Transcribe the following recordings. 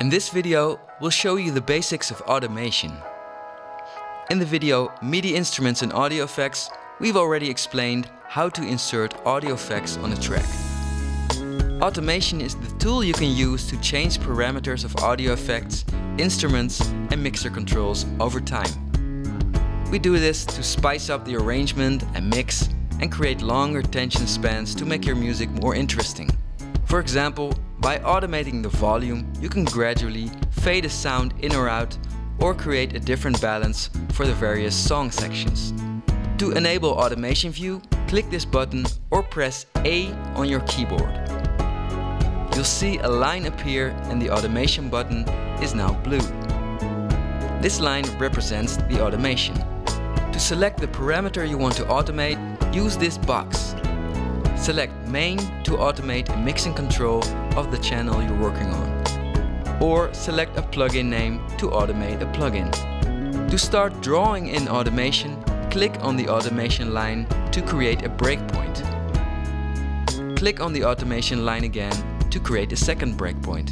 In this video, we'll show you the basics of automation. In the video MIDI Instruments and Audio Effects, we've already explained how to insert audio effects on a track. Automation is the tool you can use to change parameters of audio effects, instruments and mixer controls over time. We do this to spice up the arrangement and mix and create longer attention spans to make your music more interesting. For example, by automating the volume, you can gradually fade a sound in or out or create a different balance for the various song sections. To enable Automation View, click this button or press A on your keyboard. You'll see a line appear and the automation button is now blue. This line represents the automation. To select the parameter you want to automate, use this box. Select Main to automate a mixing control of the channel you're working on. Or select a plugin name to automate a plugin. To start drawing in automation, click on the automation line to create a breakpoint. Click on the automation line again to create a second breakpoint.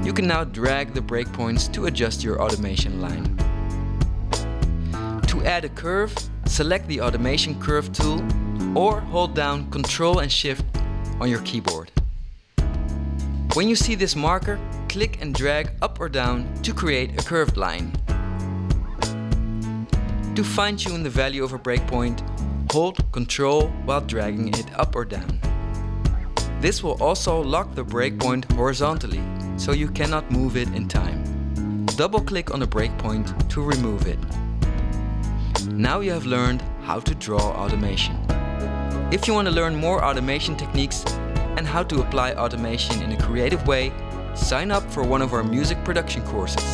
You can now drag the breakpoints to adjust your automation line. To add a curve, select the Automation Curve tool or hold down Ctrl and Shift on your keyboard. When you see this marker, click and drag up or down to create a curved line. To fine-tune the value of a breakpoint, hold Ctrl while dragging it up or down. This will also lock the breakpoint horizontally, so you cannot move it in time. Double-click on the breakpoint to remove it. Now you have learned how to draw automation. If you want to learn more automation techniques and how to apply automation in a creative way, sign up for one of our music production courses.